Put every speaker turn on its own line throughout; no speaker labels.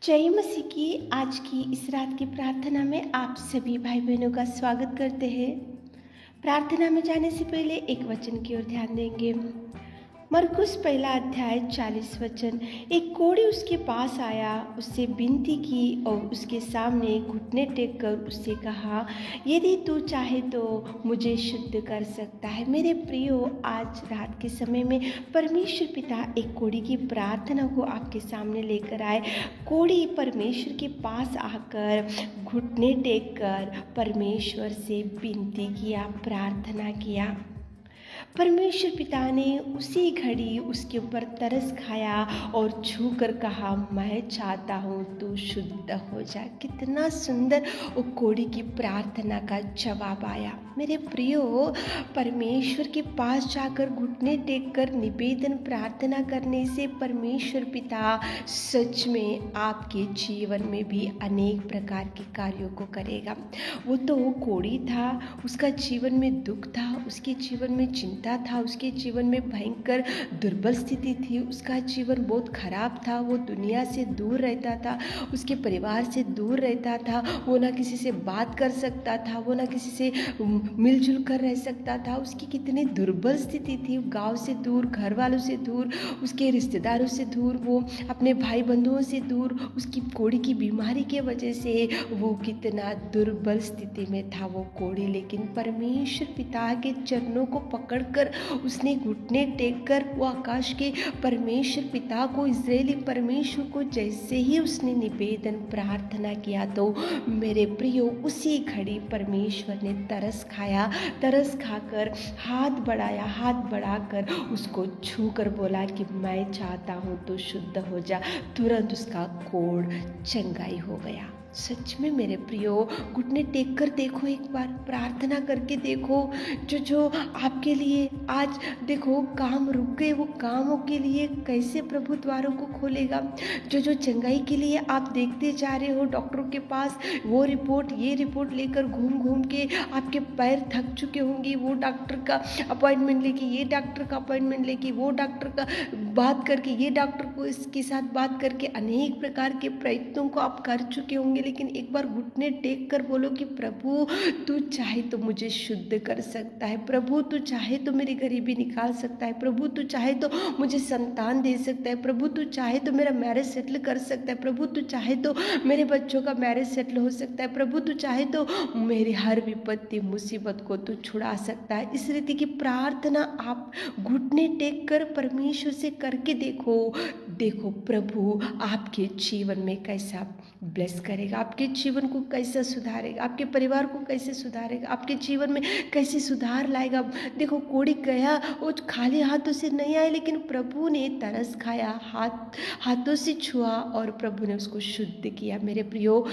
जय मसीह की आज की इस रात की प्रार्थना में आप सभी भाई बहनों का स्वागत करते हैं। प्रार्थना में जाने से पहले एक वचन की ओर ध्यान देंगे। मरकुस पहला अध्याय 40 वचन। एक कोढ़ी उसके पास आया, उससे विनती की और उसके सामने घुटने टेक कर उससे कहा, यदि तू चाहे तो मुझे शुद्ध कर सकता है। मेरे प्रियो, आज रात के समय में परमेश्वर पिता एक कोढ़ी की प्रार्थना को आपके सामने लेकर आए। कोढ़ी परमेश्वर के पास आकर घुटने टेक कर परमेश्वर से विनती किया, प्रार्थना किया। परमेश्वर पिता ने उसी घड़ी उसके ऊपर तरस खाया और छू कर कहा, मैं चाहता हूँ तू शुद्ध हो जा। कितना सुंदर वो कोढ़ी की प्रार्थना का जवाब आया। मेरे प्रियो, परमेश्वर के पास जाकर घुटने टेक कर निवेदन प्रार्थना करने से परमेश्वर पिता सच में आपके जीवन में भी अनेक प्रकार के कार्यों को करेगा। वो तो कोढ़ी था, उसका जीवन में दुख था, उसके जीवन में चिंता था, उसके जीवन में भयंकर दुर्बल स्थिति थी, उसका जीवन बहुत खराब था। वो दुनिया से दूर रहता था, उसके परिवार से दूर रहता था, वो ना किसी से बात कर सकता था, वो ना किसी से मिलजुल कर रह सकता था। उसकी कितनी दुर्बल स्थिति थी, गांव से दूर, घर वालों से दूर, उसके रिश्तेदारों से दूर, वो अपने भाई बंधुओं से दूर। उसकी कोढ़ी की बीमारी के वजह से वो कितना दुर्बल स्थिति में था वो कोढ़ी। लेकिन परमेश्वर पिता के चरणों को पकड़कर उसने घुटने टेक कर वो आकाश के परमेश्वर पिता को, इज़राइली परमेश्वर को जैसे ही उसने निवेदन प्रार्थना किया तो मेरे प्रियो उसी घड़ी परमेश्वर ने तरस खाया। तरस खाकर हाथ बढ़ाया, हाथ बढ़ाकर उसको छू कर बोला कि मैं चाहता हूँ तो शुद्ध हो जा। तुरंत उसका कोढ़ चंगाई हो गया। सच में मेरे प्रियो, घुटने टेक कर देखो, एक बार प्रार्थना करके देखो। जो आपके लिए आज देखो काम रुक गए, वो कामों के लिए कैसे प्रभु द्वारों को खोलेगा। जो चंगाई के लिए आप देखते जा रहे हो डॉक्टरों के पास, वो रिपोर्ट ये रिपोर्ट लेकर घूम घूम के आपके पैर थक चुके होंगे। वो डॉक्टर का अपॉइंटमेंट लेके ये डॉक्टर का अपॉइंटमेंट लेके वो डॉक्टर का बात करके ये डॉक्टर को इसके साथ बात करके अनेक प्रकार के प्रयत्नों को आप कर चुके होंगे। लेकिन एक बार घुटने टेक कर बोलो कि प्रभु तू चाहे तो मुझे शुद्ध कर सकता है, प्रभु तू चाहे तो मेरी गरीबी निकाल सकता है, प्रभु तू चाहे तो मुझे संतान दे सकता है, प्रभु तू चाहे तो मेरा मैरिज सेटल कर सकता है, प्रभु तू चाहे तो मेरे बच्चों का मैरिज सेटल हो सकता है, प्रभु तू चाहे तो मेरी हर विपत्ति मुसीबत को तू छुड़ा सकता है। इस रीति की प्रार्थना आप घुटने टेक कर परमेश्वर से करके देखो। देखो प्रभु आपके जीवन में कैसा ब्लेस करेगा, आपके जीवन को कैसा सुधारेगा, आपके परिवार को कैसे सुधारेगा, आपके जीवन में कैसे सुधार लाएगा। देखो कोढ़ी गया, वो खाली हाथों से नहीं आया, लेकिन प्रभु ने तरस खाया, हाथों से छुआ और प्रभु ने उसको शुद्ध किया। मेरे प्रियो,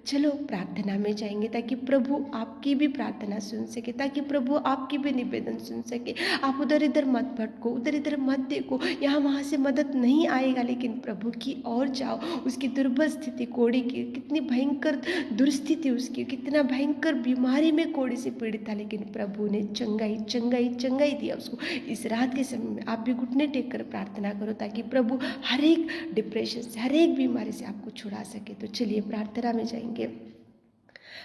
चलो प्रार्थना में जाएंगे ताकि प्रभु आपकी भी प्रार्थना सुन सके, ताकि प्रभु आपकी भी निवेदन सुन सके। आप उधर इधर मत भटको, उधर इधर मत देखो, यहाँ वहाँ से मदद नहीं आएगा, लेकिन प्रभु की ओर जाओ। उसकी दुर्बल स्थिति कोढ़ी की, कितनी भयंकर दुर्स्थिति उसकी, कितना भयंकर बीमारी में कोढ़ी से पीड़ित था, लेकिन प्रभु ने चंगाई दिया उसको। इस रात के समय में आप भी घुटने टेक कर प्रार्थना करो ताकि प्रभु हर एक डिप्रेशन से, हर एक बीमारी से आपको छुड़ा सके। तो चलिए प्रार्थना में जाएंगे।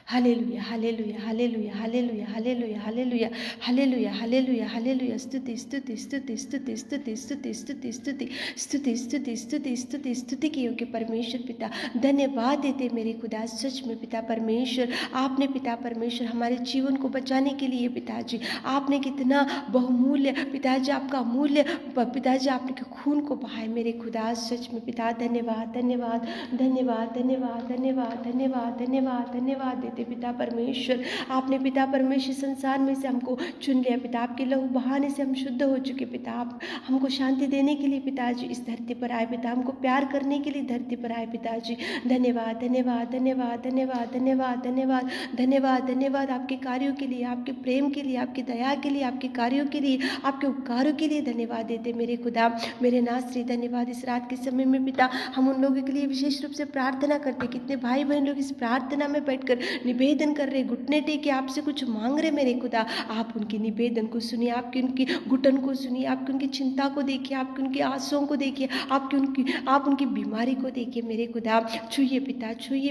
Hallelujah, hallelujah, hallelujah, hallelujah, hallelujah, hallelujah, hallelujah, hallelujah, hallelujah. स्तुति स्तुति स्तुति स्तुति स्तुति स्तुति स्तुति स्तुति स्तुति स्तुति स्तुति स्तुति स्तुति के योग्य परमेश्वर पिता, धन्यवाद देते मेरे खुदा। सच में पिता परमेश्वर, आपने पिता परमेश्वर हमारे जीवन को बचाने के लिए पिताजी आपने कितना बहुमूल्य पिताजी आपका मूल्य पिताजी आपने खून को बहाए मेरे खुदा। सच में पिता धन्यवाद धन्यवाद धन्यवाद धन्यवाद धन्यवाद धन्यवाद धन्यवाद धन्यवाद देते पिता परमेश्वर। आपने पिता परमेश्वर संसार में से हमको चुन लिया पिता, आपके लहू बहाने से हम शुद्ध हो चुके पिता। आप हमको शांति देने के लिए पिताजी इस धरती पर आए पिता, हमको प्यार करने के लिए धरती पर आए पिताजी। धन्यवाद धन्यवाद धन्यवाद धन्यवाद धन्यवाद धन्यवाद धन्यवाद धन्यवाद आपके कार्यों के लिए, आपके प्रेम के लिए, आपकी दया के लिए, आपके कार्यों के लिए, आपके उपकारों के लिए धन्यवाद देते मेरे खुदा मेरे नासरी। धन्यवाद इस रात के समय में पिता हम उन लोगों के लिए विशेष रूप से प्रार्थना करते, कितने भाई बहन लोग इस प्रार्थना में बैठकर निवेदन कर रहे, घुटने टेके आपसे कुछ मांग रहे मेरे खुदा, आप उनके निवेदन को सुनिए, आपकी उनकी घुटन को सुनिए, आपकी उनकी चिंता को देखिए, आपकी उनकी आंसुओं को देखिए, आप उनकी बीमारी को देखिए मेरे खुदा। छूइए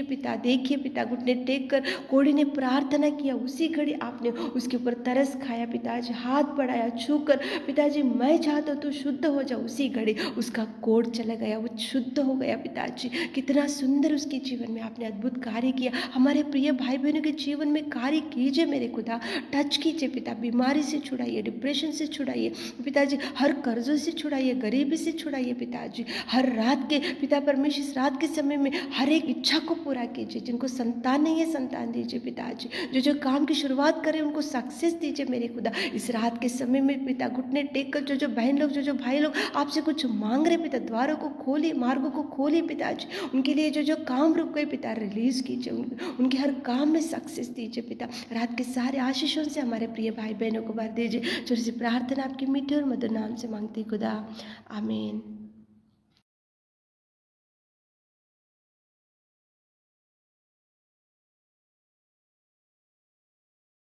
पिता, देखिए पिता, घुटने टेक कर कोढ़ी ने प्रार्थना किया, उसी घड़ी आपने उसके ऊपर तरस खाया पिताजी, हाथ बढ़ाया छू कर, पिताजी मैं चाहता हूँ तू शुद्ध हो जा, उसी घड़ी उसका कोढ़ चला गया, वो शुद्ध हो गया पिताजी। कितना सुंदर उसके जीवन में आपने अद्भुत कार्य किया। हमारे प्रिय भाई बहनों के जीवन में कार्य कीजिए मेरे खुदा, टच कीजिए पिता, बीमारी से छुड़ाइए, डिप्रेशन से छुड़ाइए पिताजी, हर कर्जों से छुड़ाइए, गरीबी से छुड़ाइए पिताजी। हर रात के पिता परमेश्वर इस रात के समय में हर एक इच्छा को पूरा कीजिए, जिनको संतान नहीं है संतान दीजिए पिताजी, जो काम की शुरुआत करें उनको सक्सेस दीजिए मेरे खुदा। इस रात के समय में पिता घुटने टेक कर जो बहन लोग, जो भाई लोग आपसे कुछ मांग रहे पिता, द्वारों को खोलिए, मार्गों को खोलिए पिताजी, उनके लिए जो काम रुक गए पिता रिलीज कीजिए, उनके हर काम में सक्सेस दीजिए पिता। रात के सारे आशीषों से हमारे प्रिय भाई बहनों को भर दीजिए। छोटी सी प्रार्थना आपके मीठे और मधुर नाम से मांगती खुदा, आमीन।